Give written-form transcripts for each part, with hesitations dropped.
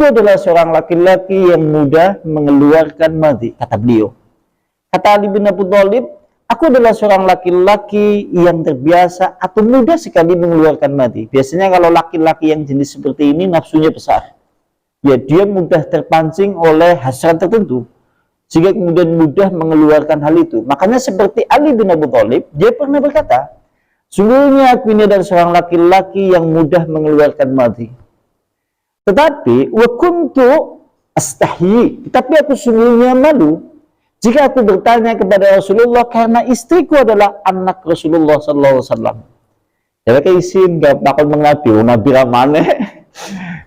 aku adalah seorang laki-laki yang mudah mengeluarkan madhi, kata beliau. Kata Ali bin Abi Thalib, aku adalah seorang laki-laki yang terbiasa atau mudah sekali mengeluarkan madhi. Biasanya kalau laki-laki yang jenis seperti ini nafsunya besar, ya dia mudah terpancing oleh hasrat tertentu, sehingga kemudian mudah mengeluarkan hal itu. Makanya seperti Ali bin Abi Thalib, dia pernah berkata, sungguhnya aku ini adalah seorang laki-laki yang mudah mengeluarkan madhi. Tetapi wa kuntu astahyi, tapi aku sungguhnya malu jika aku bertanya kepada Rasulullah, karena istriku adalah anak Rasulullah sallallahu alaihi wasallam. Jadi kayak isin gak bakal mengapi nabi ramane.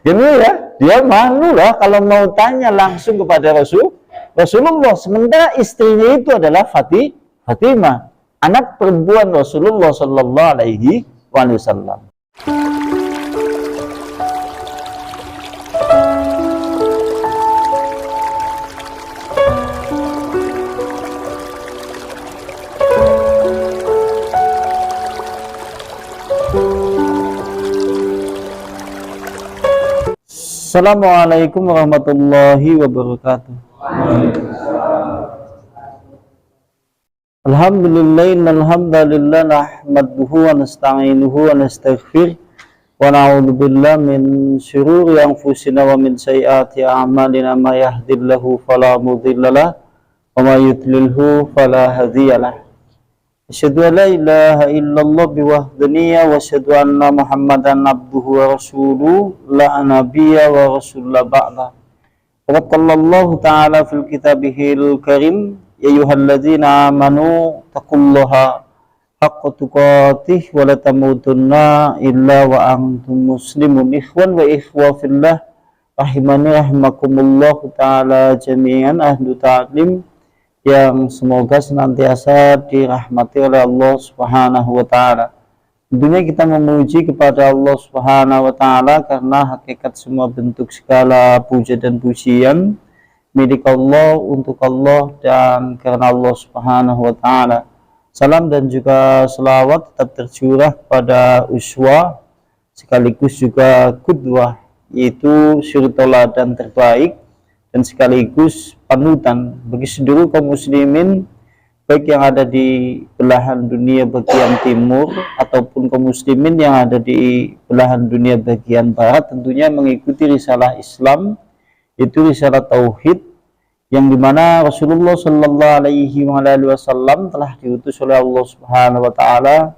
Gitu ya, dia malu lah kalau mau tanya langsung kepada Rasulullah, sementara istrinya itu adalah Fatimah, anak perempuan Rasulullah sallallahu alaihi wasallam. Assalamualaikum warahmatullahi wabarakatuh. Alhamdulillah, innalhamdalillah nahmaduhu wa nasta'inuhu wa nastaghfir wa na'udzu billahi min syururi anfusina wa min sayyiati a'malina, may yahdihillahu fala mudhillalah wa may yudlilhu fala hadiyalah. Asyhadu an la ilaha illallah biwahdaniyya wa asyhadu anna Muhammadan abduhu wa rasuluhu la nabiyya wa rasulullah ba'da. Wa qallallahu ta'ala fil kitabihil karim, ya ayyuhalladzina amanu taqullaha haqqa tuqatih wa la tamutunna illa wa antum muslimun. Ikhwan wa ikhwa fillah rahimani rahimakumullahu ta'ala jami'an ahlu ta'lim, yang semoga senantiasa dirahmati oleh Allah Subhanahu wa ta'ala. Tentunya kita memuji kepada Allah Subhanahu wa ta'ala karena hakikat semua bentuk segala puja dan pujian milik Allah, untuk Allah, dan karena Allah Subhanahu wa ta'ala. Salam dan juga selawat tetap tercurah pada uswah sekaligus juga qudwah, yaitu suri teladan terbaik dan sekaligus panutan bagi seluruh kaum muslimin, baik yang ada di belahan dunia bagian timur ataupun kaum muslimin yang ada di belahan dunia bagian barat, tentunya mengikuti risalah Islam, itu risalah tauhid, yang dimana Rasulullah sallallahu alaihi wasallam telah diutus oleh Allah Subhanahu wa ta'ala,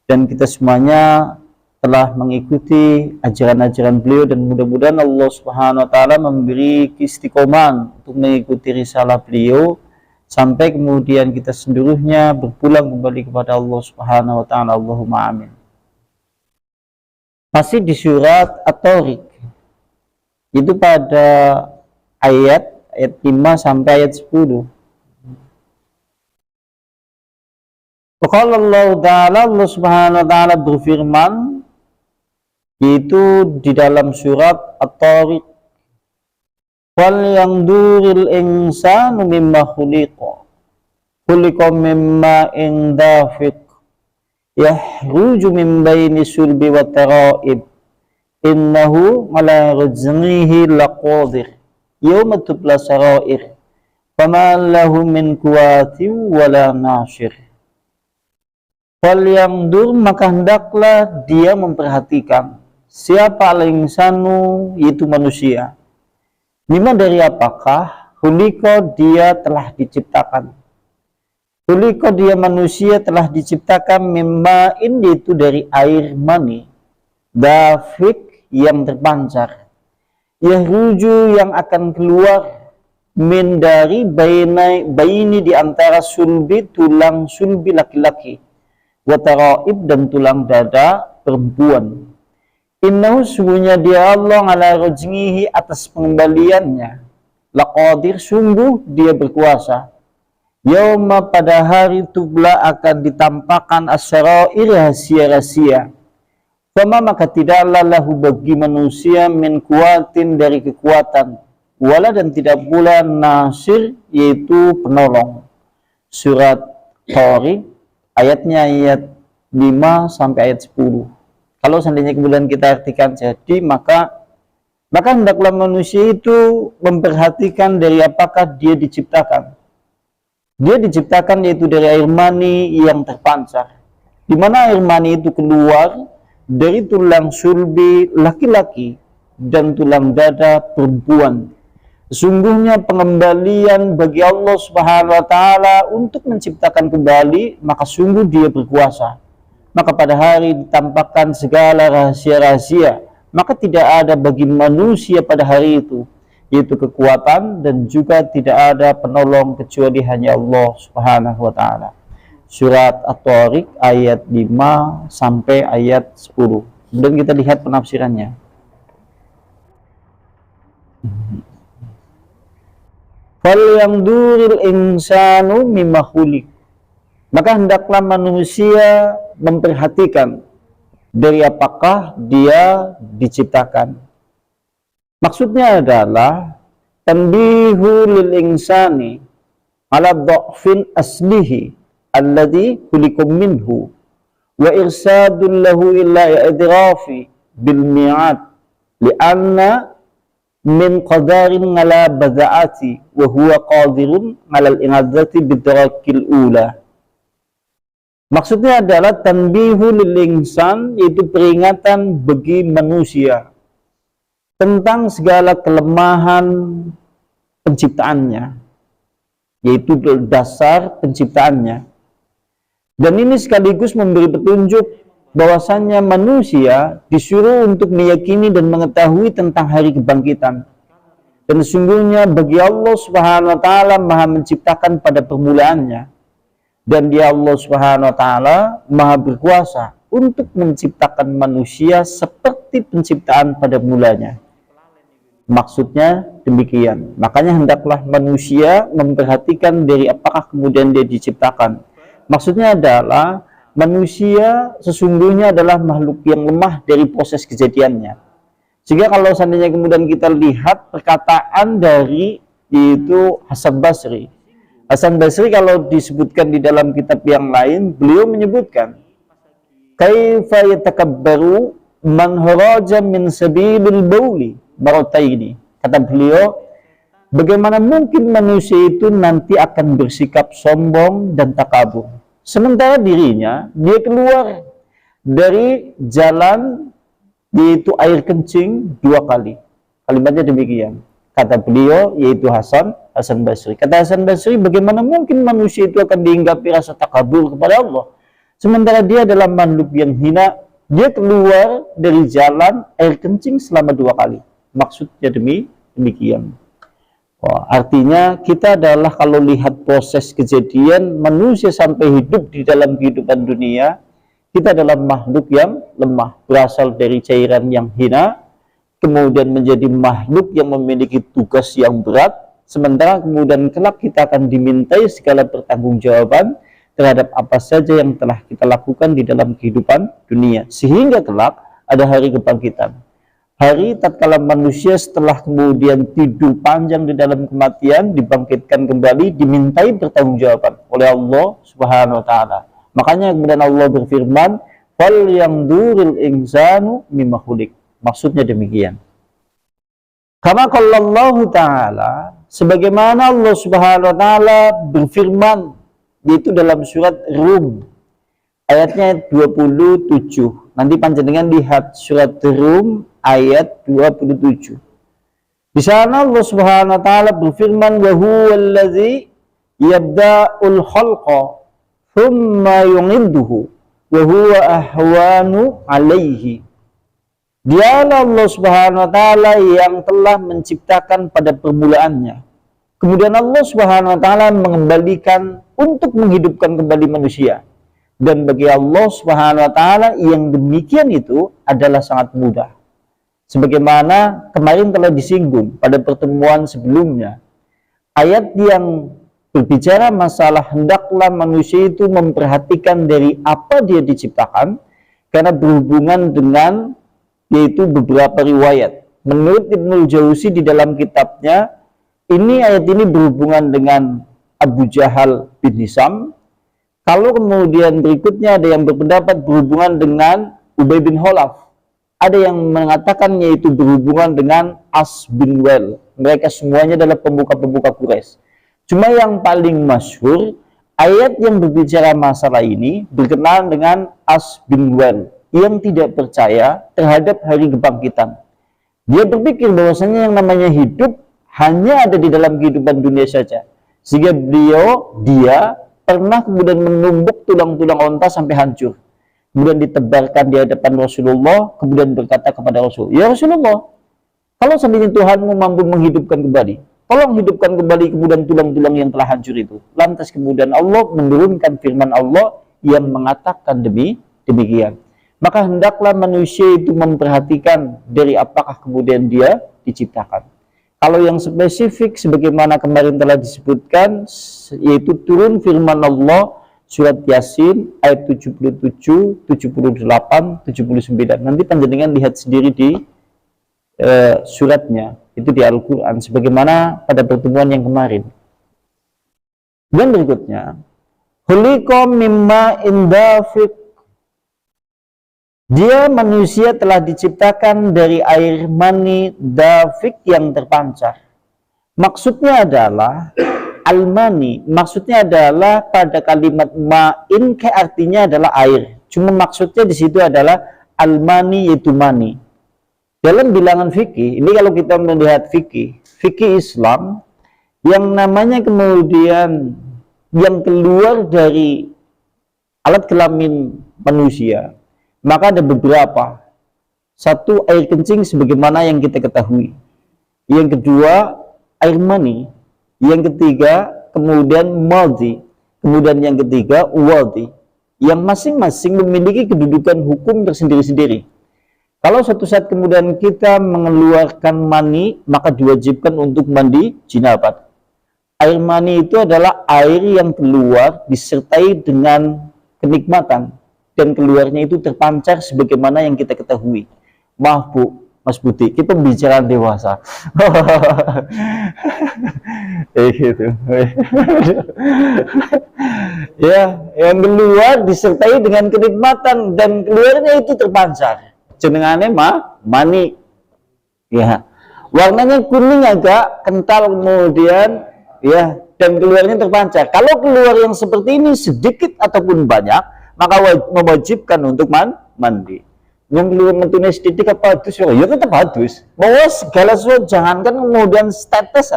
dan kita semuanya telah mengikuti ajaran-ajaran beliau, dan mudah-mudahan Allah Subhanahu wa ta'ala memberi istiqomah untuk mengikuti risalah beliau sampai kemudian kita seluruhnya berpulang kembali kepada Allah Subhanahu wa ta'ala. Allahumma amin. Masih di surat At-Tariq, itu pada ayat 5 sampai ayat 10. Qala Allah ta'ala, Allah Subhanahu wa ta'ala berfirman, yaitu di dalam surat At-Tariq, wal yanzuril insanu mimma khuliqa mimma dafiq yahruju min baini sulbi wa tara'ib innahu ala rajmihi laqadir yawma tubla sarair fama lahu min quwwatin wala nasir. Wal yanzur, maka hendaklah dia memperhatikan, siapa al-insanu, yaitu manusia, mimma dari apakah, khuliqa dia telah diciptakan. Khuliqa dia manusia telah diciptakan, mimma yaitu dari air mani, dafik yang terpancar, yahruju yang akan keluar, min dari baini di antara sulbi, tulang sulbi laki-laki, wataraib dan tulang dada perempuan. Innahu, sungguhnya dia Allah, ala rajmihi atas pengembaliannya, laqadir, sungguh dia berkuasa. Yauma, pada hari tubla akan ditampakkan asyarair, rahasia-rahasia. Fama, maka tidaklah lahu bagi manusia min kuatin dari kekuatan, wala dan tidak pula nasir, yaitu penolong. Surat Tariq ayatnya ayat 5 sampai ayat 10. Kalau seandainya kemudian kita artikan jadi, maka Maka hendaklah manusia itu memperhatikan dari apakah dia diciptakan. Dia diciptakan yaitu dari air mani yang terpancar, di mana air mani itu keluar dari tulang sulbi laki-laki dan tulang dada perempuan. Sesungguhnya pengembalian bagi Allah Subhanahu wa taala untuk menciptakan kembali, maka sungguh Dia berkuasa. Maka pada hari ditampakkan segala rahasia-rahasia, maka tidak ada bagi manusia pada hari itu yaitu kekuatan, dan juga tidak ada penolong kecuali hanya Allah Subhanahu wa taala. Surat At-Tariq ayat 5 sampai ayat 10. Kemudian kita lihat penafsirannya. Fal yanduril insanu mimma khuliq. Maka hendaklah manusia memperhatikan dari apakah dia diciptakan. Maksudnya adalah tanbihu lil insani ala dha'fin aslihi alladhi khuliqa minhu wa irsadun lahu illa idrafi bil mi'ad li'anna min qadarin ala bada'ati wa huwa qadirun ala al-inadzati bidrakil ula. Maksudnya adalah tanbihu lil insan, yaitu peringatan bagi manusia tentang segala kelemahan penciptaannya, yaitu dasar penciptaannya. Dan ini sekaligus memberi petunjuk bahwasannya manusia disuruh untuk meyakini dan mengetahui tentang hari kebangkitan. Dan sesungguhnya bagi Allah Subhanahu wa taala Maha menciptakan pada permulaannya, dan Dia Allah Subhanahu wa taala Maha berkuasa untuk menciptakan manusia seperti penciptaan pada mulanya. Maksudnya demikian. Makanya hendaklah manusia memperhatikan dari apakah kemudian dia diciptakan. Maksudnya adalah manusia sesungguhnya adalah makhluk yang lemah dari proses kejadiannya. Sehingga kalau seandainya kemudian kita lihat perkataan dari yaitu Hasan Basri. Hasan Basri kalau disebutkan di dalam kitab yang lain, beliau menyebutkan kaifa yatakabbaru man haraja min sabilil bauli marataini. Kata beliau, bagaimana mungkin manusia itu nanti akan bersikap sombong dan takabur, sementara dirinya dia keluar dari jalan yaitu air kencing 2 kali. Kalimatnya demikian. Kata beliau yaitu Hasan Basri. Kata Hasan Basri, bagaimana mungkin manusia itu akan dihinggapi rasa takabur kepada Allah, sementara dia adalah makhluk yang hina, dia keluar dari jalan air kencing selama 2 kali. Maksudnya demikian. Artinya kita adalah kalau lihat proses kejadian manusia sampai hidup di dalam kehidupan dunia, kita adalah makhluk yang lemah, berasal dari cairan yang hina, kemudian menjadi makhluk yang memiliki tugas yang berat, sementara kemudian kelak kita akan dimintai segala pertanggungjawaban terhadap apa saja yang telah kita lakukan di dalam kehidupan dunia, sehingga kelak ada hari kebangkitan. Hari tatkala manusia setelah kemudian tidur panjang di dalam kematian dibangkitkan kembali, dimintai pertanggungjawaban oleh Allah Subhanahu wa taala. Makanya kemudian Allah berfirman, "Fal yanduril insanu mimma khuliq." Maksudnya demikian. Kama qala Allah taala, sebagaimana Allah Subhanahu wa taala berfirman yaitu dalam surat Rum ayatnya 27. Nanti panjenengan lihat surat Rum ayat 27. Di sana Allah Subhanahu wa taala berfirman, "Wa huwallazi yabda'ul khalqa thumma yu'iduhu wa huwa ahwanu 'alaihi." Dialah Allah Subhanahu wa taala yang telah menciptakan pada permulaannya. Kemudian Allah Subhanahu wa taala mengembalikan untuk menghidupkan kembali manusia. Dan bagi Allah Subhanahu wa taala yang demikian itu adalah sangat mudah. Sebagaimana kemarin telah disinggung pada pertemuan sebelumnya, ayat yang berbicara masalah hendaklah manusia itu memperhatikan dari apa dia diciptakan, karena berhubungan dengan yaitu beberapa riwayat. Menurut Ibnul Jauzi di dalam kitabnya, ayat ini berhubungan dengan Abu Jahal bin Hisam. Kalau kemudian berikutnya ada yang berpendapat berhubungan dengan Ubay bin Khalaf. ada yang mengatakannya itu berhubungan dengan As bin Wail. Mereka semuanya adalah pemuka-pemuka Quraisy. Cuma yang paling masyhur ayat yang berbicara masalah ini berkenaan dengan As bin Wail yang tidak percaya terhadap hari kebangkitan. Dia berpikir bahwasanya yang namanya hidup hanya ada di dalam kehidupan dunia saja. Sehingga dia pernah kemudian menumbuk tulang-tulang onta sampai hancur. Kemudian ditebarkan di hadapan Rasulullah, kemudian berkata kepada Rasul, "Ya Rasulullah, kalau seandainya Tuhanmu mampu menghidupkan kembali, tolong hidupkan kembali kemudian tulang-tulang yang telah hancur itu." Lantas kemudian Allah menurunkan firman Allah yang mengatakan demikian. Maka hendaklah manusia itu memperhatikan dari apakah kemudian dia diciptakan. Kalau yang spesifik sebagaimana kemarin telah disebutkan, yaitu turun firman Allah surat Yasin ayat 77, 78, 79. Nanti panjenengan lihat sendiri di suratnya, itu di Al-Quran, sebagaimana pada pertemuan yang kemarin. Dan berikutnya, Khuliqa mimma indafiq. Dia manusia telah diciptakan dari air mani dafik yang terpancar. Maksudnya adalah al-mani, maksudnya adalah pada kalimat ma'in ke artinya adalah air. Cuma maksudnya di situ adalah al-mani yaitu mani. Dalam bilangan fikih, ini kalau kita melihat fikih Islam yang namanya kemudian yang keluar dari alat kelamin manusia, maka ada beberapa. Satu, air kencing sebagaimana yang kita ketahui. Yang kedua, air mani. Yang ketiga, kemudian madhi. Kemudian yang ketiga, wadhi. Yang masing-masing memiliki kedudukan hukum tersendiri-sendiri. Kalau suatu saat kemudian kita mengeluarkan mani, maka diwajibkan untuk mandi jinabat. Air mani itu adalah air yang keluar disertai dengan kenikmatan. Dan keluarnya itu terpancar sebagaimana yang kita ketahui. Maaf Bu, Mas Budi, kita pembicaraan dewasa. Gitu. Ya, yang keluar disertai dengan kenikmatan dan keluarnya itu terpancar. Jenengannya mani. Ya. Warnanya kuning agak kental kemudian ya, dan keluarnya terpancar. Kalau keluar yang seperti ini sedikit ataupun banyak, maka mewajibkan untuk mandi. Yang keluar metunya sedikit apa hadus, ya tetap hadus. Bahwa segala sesuatu, jangankan kemudian tetes,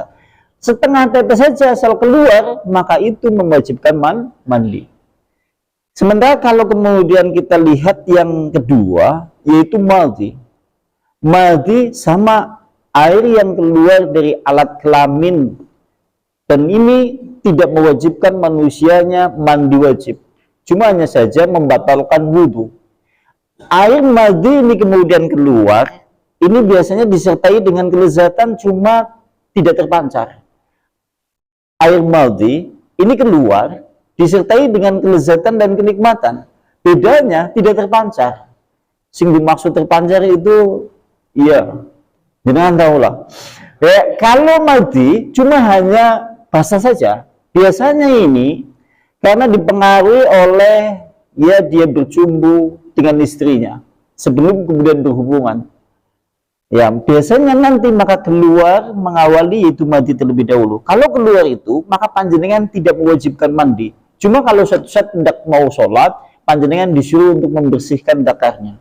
setengah tetes saja asal keluar, maka itu mewajibkan mandi. Sementara kalau kemudian kita lihat yang kedua, yaitu madhi. Madhi sama air yang keluar dari alat kelamin, dan ini tidak mewajibkan manusianya mandi wajib. Cuma hanya saja membatalkan wudhu. Air madhi ini kemudian keluar, ini biasanya disertai dengan kelezatan cuma tidak terpancar. Air madhi ini keluar, disertai dengan kelezatan dan kenikmatan. Bedanya tidak terpancar. Sing dimaksud terpancar itu, ya, jangan tahu lah. Ya, kalau madhi cuma hanya basah saja. Biasanya ini karena dipengaruhi oleh ya dia bercumbu dengan istrinya sebelum kemudian berhubungan. Ya, biasanya nanti maka keluar mengawali yaitu mandi terlebih dahulu. Kalau keluar itu, maka panjenengan tidak mewajibkan mandi. Cuma kalau suatu saat tidak mau sholat, panjenengan disuruh untuk membersihkan dakarnya.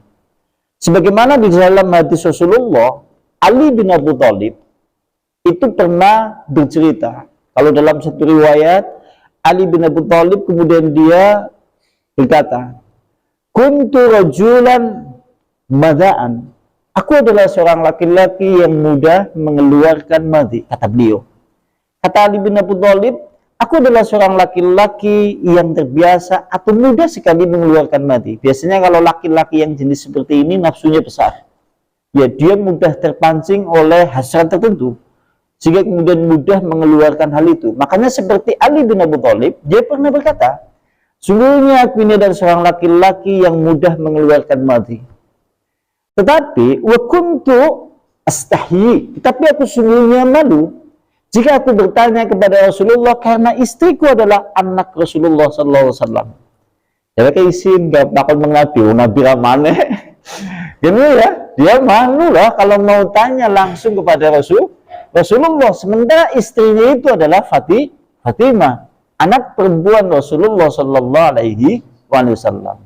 Sebagaimana di dalam hadis Rasulullah, Ali bin Abi Thalib itu pernah bercerita. Kalau dalam satu riwayat, Ali bin Abi Thalib kemudian dia berkata, "Kuntu rajulan madaan." Aku adalah seorang laki-laki yang mudah mengeluarkan madhi, kata beliau. Kata Ali bin Abi Thalib, aku adalah seorang laki-laki yang terbiasa atau mudah sekali mengeluarkan madhi. Biasanya kalau laki-laki yang jenis seperti ini nafsunya besar. Ya, dia mudah terpancing oleh hasrat tertentu, sehingga kemudian mudah mengeluarkan hal itu. Makanya seperti Ali bin Abi Thalib, dia pernah berkata, sungguhnya aku ini adalah seorang laki-laki yang mudah mengeluarkan madhi. Tetapi wa kuntu astahyi, tapi aku sungguhnya malu jika aku bertanya kepada Rasulullah karena istriku adalah anak Rasulullah sallallahu alaihi wasallam. Jadi isin gak bakal mengabi nabi ramane. Gini ya, Dia malu lah kalau mau tanya langsung kepada Rasulullah. Sementara istrinya itu adalah Fatimah, anak perempuan Rasulullah Sallallahu Alaihi Wasallam.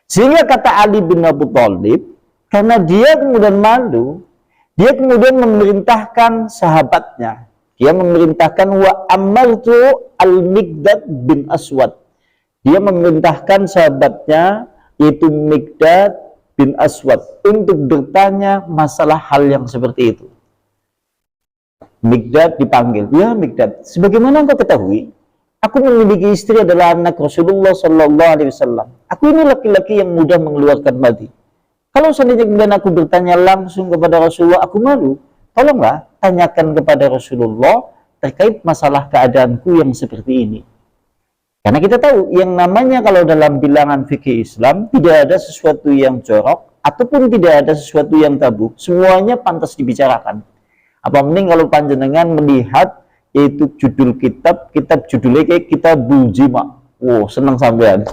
Sehingga kata Ali bin Abi Thalib, karena dia kemudian malu, dia kemudian memerintahkan sahabatnya. Dia memerintahkan wa amartu al-Miqdad bin Aswad. Dia memerintahkan sahabatnya yaitu Miqdad bin Aswad untuk bertanya masalah hal yang seperti itu. Miqdad dipanggil, ya Miqdad, sebagaimana engkau ketahui, aku memiliki istri adalah anak Rasulullah Sallallahu Alaihi Wasallam. Aku ini laki-laki yang mudah mengeluarkan madi. Kalau seandainya kemudian aku bertanya langsung kepada Rasulullah, aku malu. Tolonglah tanyakan kepada Rasulullah terkait masalah keadaanku yang seperti ini. Karena kita tahu yang namanya kalau dalam bilangan fikih Islam tidak ada sesuatu yang jorok ataupun tidak ada sesuatu yang tabu, semuanya pantas dibicarakan. Apa mending kalau panjenengan melihat yaitu judul kitab judulnya kayak Kitabul Jima. Wow, senang sampean.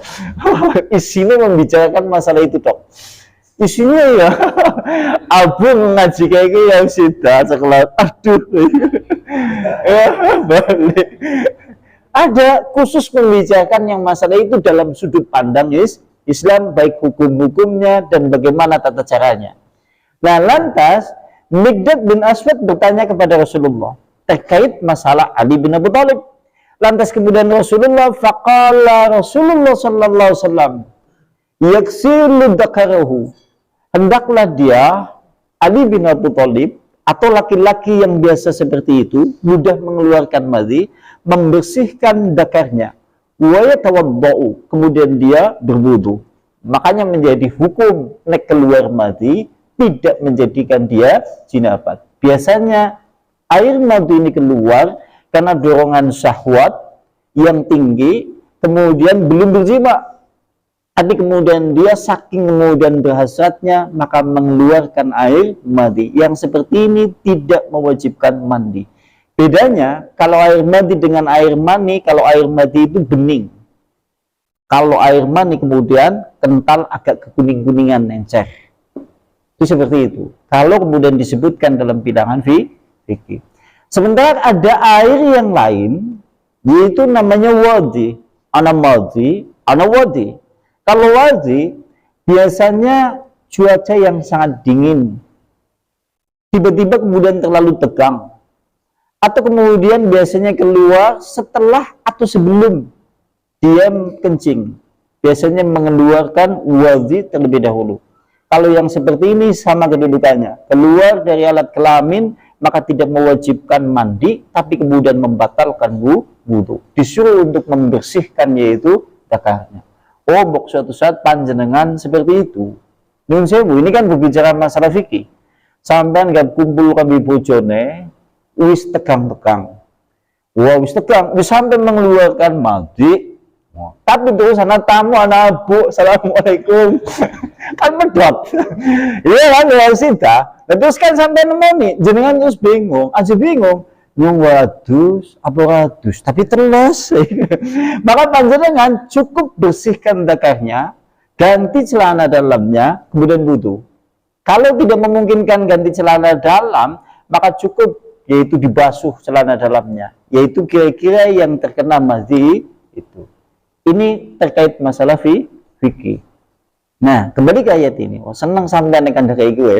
Isinya membicarakan masalah itu toh. Isinya ya Abu ngaji kayak gitu yang sudah sekelas. Aduh. Ya, balik. Ada khusus membicarakan yang masalah itu dalam sudut pandang Islam, baik hukum-hukumnya dan bagaimana tata caranya. Nah, lantas Miqdad bin Aswad bertanya kepada Rasulullah terkait masalah Ali bin Abi Thalib. Lantas kemudian Rasulullah faqala Rasulullah sallallahu alaihi wasallam yaksilu dzakarahu, hendaklah dia Ali bin Abi Thalib atau laki-laki yang biasa seperti itu mudah mengeluarkan madhi, membersihkan dakarnya, wa yatawaddau, kemudian dia berwudu. Makanya menjadi hukum nek keluar madhi tidak menjadikan dia jinabat. Biasanya air madhi ini keluar karena dorongan syahwat yang tinggi, kemudian belum berjima. Tapi kemudian dia saking kemudian berhasratnya maka mengeluarkan air mandi. Yang seperti ini tidak mewajibkan mandi. Bedanya kalau air mandi dengan air mani, kalau air mandi itu bening. Kalau air mani kemudian kental agak kekuning-kuningan encer. Itu seperti itu. Kalau kemudian disebutkan dalam bilangan fikih. Sementara ada air yang lain yaitu namanya wadi, ana madhi, ana wadi. Kalau wadi, biasanya cuaca yang sangat dingin, tiba-tiba kemudian terlalu tegang, atau kemudian biasanya keluar setelah atau sebelum dia kencing, biasanya mengeluarkan wadi terlebih dahulu. Kalau yang seperti ini sama kedudukannya, keluar dari alat kelamin, maka tidak mewajibkan mandi, tapi kemudian membatalkan wudu. Disuruh untuk membersihkan yaitu dakarnya. Oh, bok suatu saat panjenengan seperti itu. Nun sewu, ini kan berbicara masalah fikih. Sampai nggak kumpul kami bojone, wis tegang-tegang. Wah, wis tegang, wis sampai mengeluarkan mandi. Tapi terus anak tamu, anak bu, assalamualaikum. Kan medot. Iya kan, ya sita. Terus kan sampai nemu nih, jenengan terus bingung, aja bingung. Yang wadus, apa wadus, tapi terus. Maka panjenengan cukup bersihkan dakarnya, ganti celana dalamnya, kemudian wudu. Kalau tidak memungkinkan ganti celana dalam, maka cukup yaitu dibasuh celana dalamnya, yaitu kira-kira yang terkena madhi itu. Ini terkait masalah fikih. Nah, kembali ke ayat ini. Oh, senang sampai nekan kayak gue.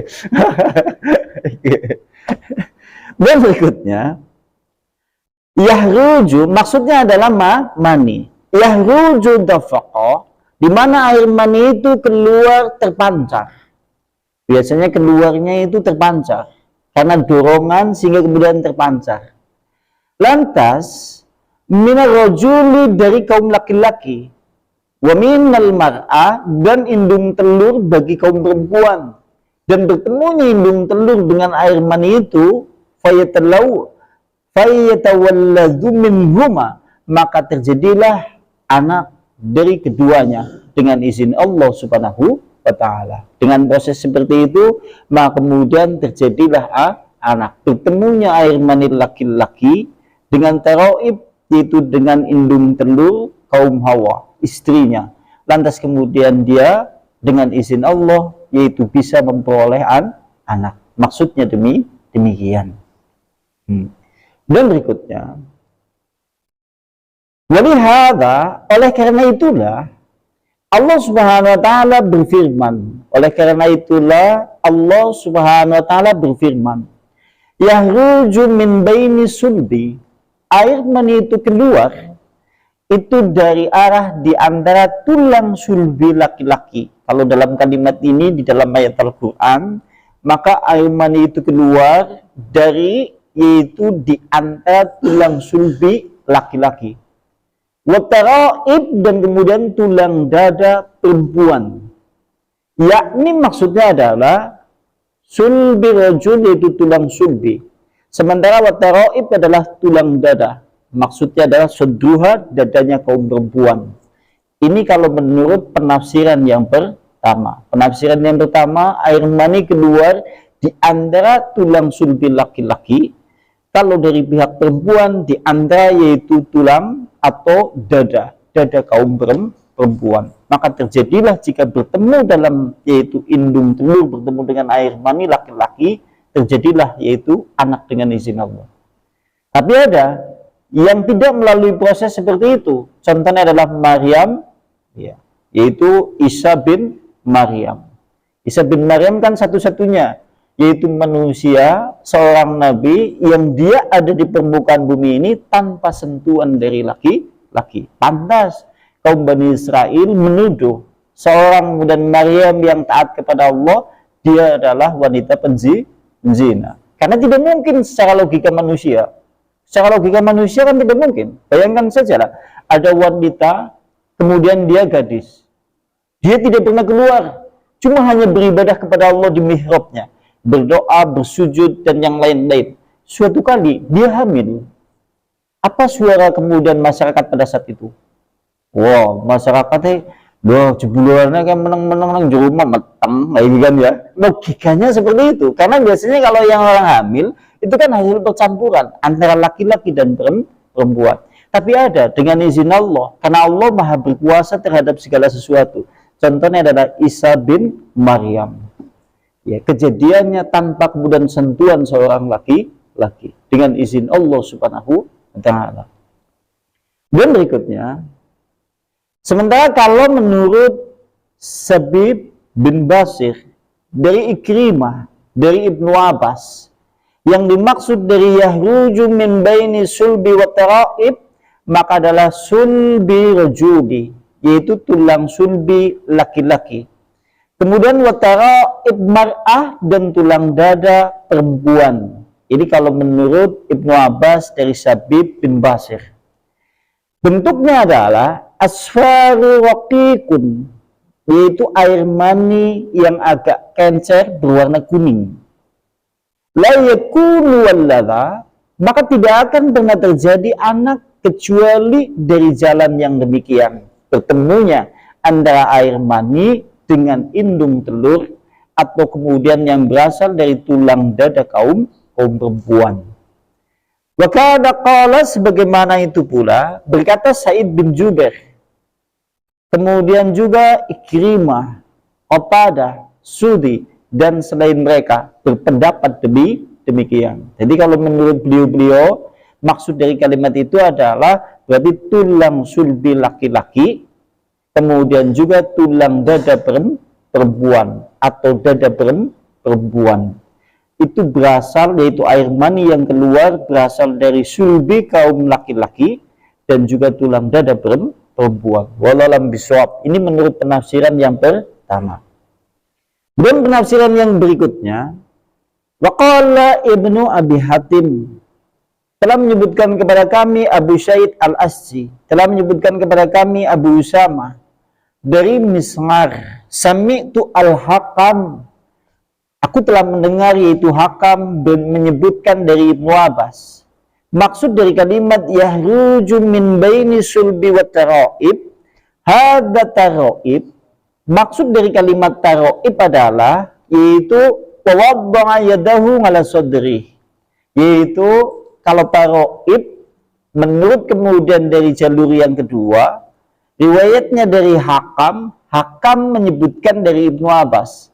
Dan berikutnya, yahruju maksudnya adalah mani. Yahruju dafaqa, di mana air mani itu keluar terpancar. Biasanya keluarnya itu terpancar karena dorongan sehingga kemudian terpancar. Lantas minar rajuli, dari kaum laki-laki, wa minal mar'a, dan indung telur bagi kaum perempuan. Dan bertemunya indung telur dengan air mani itu, fayyatawalladu minhuma, maka terjadilah anak dari keduanya dengan izin Allah Subhanahu wa ta'ala. Dengan proses seperti itu, maka kemudian terjadilah anak. Bertemunya air mani laki-laki dengan taraib, yaitu dengan indung telur kaum Hawa, istrinya. Lantas kemudian dia dengan izin Allah yaitu bisa memperoleh anak. Maksudnya demikian. Dan berikutnya, walihada, oleh karena itulah Allah Subhanahu wa taala berfirman. Oleh karena itulah Allah Subhanahu wa taala berfirman, yahruju min baini sulbi, air mani itu keluar itu dari arah di antara tulang sulbi laki-laki. Kalau dalam kalimat ini di dalam ayat Al-Qur'an, maka air mani itu keluar dari, yaitu di antara tulang sulbi laki-laki. Wataraib, dan kemudian tulang dada perempuan. Yakni maksudnya adalah sulbi rajul, yaitu tulang sulbi. Sementara wataraib adalah tulang dada. Maksudnya adalah sedruha, dadanya kaum perempuan. Ini kalau menurut penafsiran yang pertama. Penafsiran yang pertama, air mani keluar di antara tulang sulbi laki-laki. Kalau dari pihak perempuan di antara, yaitu tulang atau dada kaum perempuan. Maka terjadilah jika bertemu dalam, yaitu indung telur bertemu dengan air mani laki-laki, terjadilah yaitu anak dengan izin Allah. Tapi ada yang tidak melalui proses seperti itu. Contohnya adalah Maryam, ya, yaitu Isa bin Maryam. Isa bin Maryam kan satu-satunya, yaitu manusia, seorang nabi yang dia ada di permukaan bumi ini tanpa sentuhan dari laki-laki. Pantas kaum Bani Israel menuduh seorang dan Maryam yang taat kepada Allah, dia adalah wanita penzina. Karena tidak mungkin secara logika manusia. Secara logika manusia kan tidak mungkin. Bayangkan saja lah, ada wanita, kemudian dia gadis. Dia tidak pernah keluar, cuma hanya beribadah kepada Allah di mihrabnya, berdoa, bersujud, dan yang lain-lain. Suatu kali dia hamil. Apa suara kemudian masyarakat pada saat itu? Wow, masyarakatnya jebulannya kayak menang-menang di rumah matang, kan ya. Logikanya seperti itu. Karena biasanya kalau yang orang hamil itu kan hasil percampuran antara laki-laki dan perempuan. Tapi ada dengan izin Allah, karena Allah Maha berkuasa terhadap segala sesuatu. Contohnya adalah Isa bin Maryam. Ya, kejadiannya tanpa kemudian sentuhan seorang laki-laki dengan izin Allah Subhanahu wa taala. Dan berikutnya, sementara kalau menurut Sabib bin Basir dari Ikrimah, dari Ibnu Abbas, yang dimaksud dari yahruju min baini sulbi wa taraib, maka adalah sulbi rajuli, yaitu tulang sulbi laki-laki. Kemudian watara mar'ah, dan tulang dada perempuan. Ini kalau menurut Ibnu Abbas dari Sabib bin Basir. Bentuknya adalah asfaru raqiqun, yaitu air mani yang agak kencer berwarna kuning. La yakunu walladha, maka tidak akan pernah terjadi anak kecuali dari jalan yang demikian. Bertemunya antara air mani dengan indung telur, atau kemudian yang berasal dari tulang dada kaum perempuan. Wa kana qala, sebagaimana itu pula berkata Sa'id bin Jubair, kemudian juga Ikrimah, Qatadah, Sudi, dan selain mereka berpendapat demikian. Jadi kalau menurut beliau-beliau, maksud dari kalimat itu adalah berarti tulang sulbi laki-laki, kemudian juga tulang dada perempuan atau dada perempuan. Itu berasal, yaitu air mani yang keluar berasal dari sulbi kaum laki-laki dan juga tulang dada perempuan. Wallahualam bishawab. Ini menurut penafsiran yang pertama. Dan penafsiran yang berikutnya, waqala Ibnu Abi Hatim telah menyebutkan kepada kami, Abu Syaid Al-Asji telah menyebutkan kepada kami, Abu Usama dari Mismar, sami'tu Al-Hakam, aku telah mendengar, yaitu Hakam menyebutkan dari Ibnu Abbas. Maksud dari kalimat yahruju min baini sulbi wa taraib, hadza taraib, maksud dari kalimat taraib adalah yaitu tawadda'a yadahu ala sadri, yaitu kalau taraib menurut kemudian dari jalur yang kedua, riwayatnya dari Hakam menyebutkan dari Ibnu Abbas,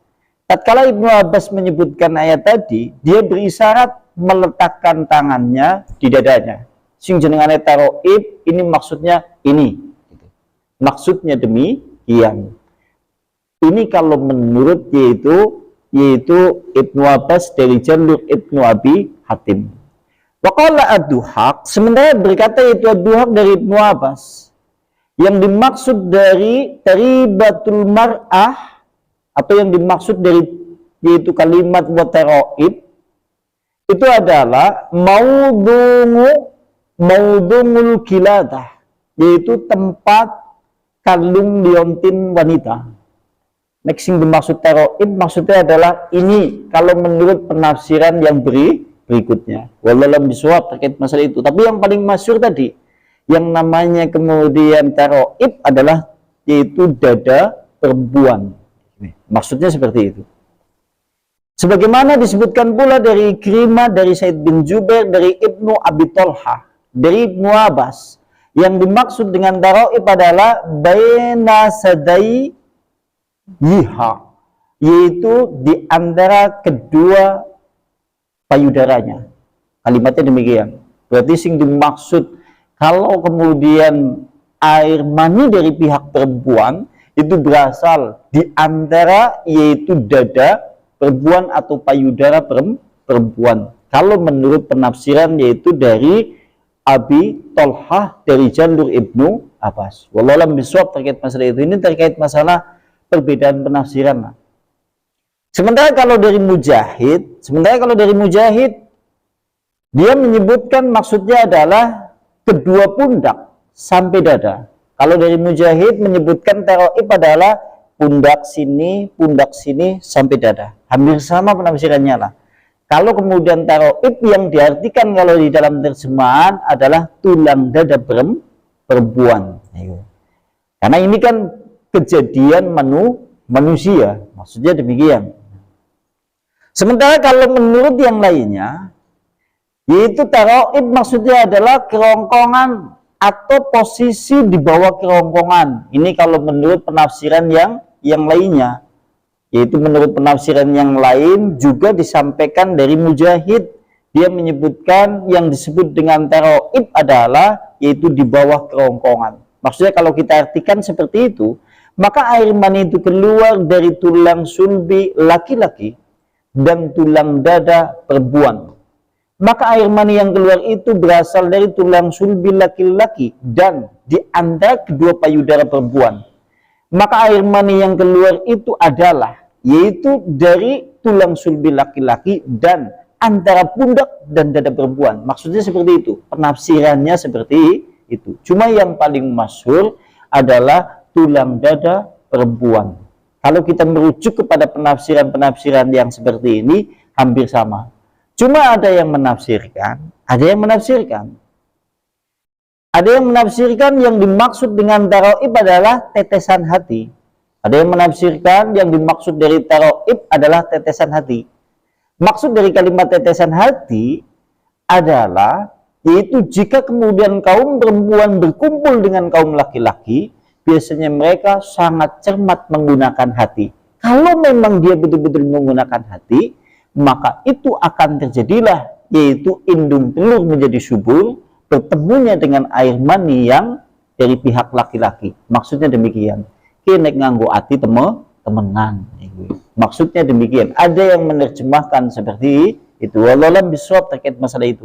Tatkala Ibnu Abbas menyebutkan ayat tadi, dia berisyarat meletakkan tangannya di dadanya. Sing jenengane taroib, ini maksudnya ini. Maksudnya demikian. Ini kalau menurut yaitu Ibnu Abbas dari jalur Ibnu Abi Hatim. Waqala ad-Duhaq, sementara berkata itu ad-Duhaq dari Ibnu Abbas, yang dimaksud dari taribatul mar'ah, atau yang dimaksud dari yaitu kalimat wataraib, itu adalah maudungul kiladah, yaitu tempat kalung liontin wanita. Next yang dimaksud taraib maksudnya adalah ini kalau menurut penafsiran yang berikutnya. Wallahualam bisawab terkait masalah itu. Tapi yang paling masyhur tadi, yang namanya kemudian taraib adalah yaitu dada perempuan. Maksudnya seperti itu. Sebagaimana disebutkan pula dari Ikrimah, dari Said bin Jubair, dari Ibnu Abi Thalhah, dari Ibnu Abbas, yang dimaksud dengan taraib adalah baina sadai yiha, yaitu di antara kedua payudaranya. Kalimatnya demikian. Berarti sing dimaksud kalau kemudian air mani dari pihak perempuan itu berasal di antara yaitu dada perempuan atau payudara perempuan. Kalau menurut penafsiran yaitu dari Abi Thalhah dari jalur Ibnu Abbas. Wallahualam bisawab terkait masalah itu. Ini terkait masalah perbedaan penafsiran. Sementara kalau dari Mujahid, dia menyebutkan maksudnya adalah kedua pundak sampai dada. Kalau dari Mujahid menyebutkan taraib adalah pundak sini sampai dada. Hampir sama penafsirannya lah. Kalau kemudian taraib yang diartikan kalau di dalam terjemahan adalah tulang dada perempuan. Karena ini kan kejadian manusia, maksudnya demikian. Sementara kalau menurut yang lainnya, yaitu taraib maksudnya adalah kerongkongan atau posisi di bawah kerongkongan. Ini kalau menurut penafsiran yang lainnya, yaitu menurut penafsiran yang lain juga disampaikan dari Mujahid. Dia menyebutkan yang disebut dengan taraib adalah yaitu di bawah kerongkongan. Maksudnya kalau kita artikan seperti itu, maka air mani itu keluar dari tulang sulbi laki-laki dan tulang dada perempuan. Maka air mani yang keluar itu berasal dari tulang sulbi laki-laki dan di antara kedua payudara perempuan. Maka air mani yang keluar itu adalah yaitu dari tulang sulbi laki-laki dan antara pundak dan dada perempuan. Maksudnya seperti itu. Penafsirannya seperti itu. Cuma yang paling masyhur adalah tulang dada perempuan. Kalau kita merujuk kepada penafsiran-penafsiran yang seperti ini, hampir sama. Cuma ada yang menafsirkan, ada yang menafsirkan yang dimaksud dengan taraib adalah tetesan hati. Ada yang menafsirkan yang dimaksud dari taraib adalah tetesan hati. Maksud dari kalimat tetesan hati adalah yaitu jika kemudian kaum perempuan berkumpul dengan kaum laki-laki, biasanya mereka sangat cermat menggunakan hati. Kalau memang dia betul-betul menggunakan hati, maka itu akan terjadilah yaitu indung telur menjadi subur, bertemunya dengan air mani yang dari pihak laki-laki. Maksudnya demikian. Kene nganggo hati temenan. Maksudnya demikian. Ada yang menerjemahkan seperti itu. Wallahualam bisawab terkait masalah itu.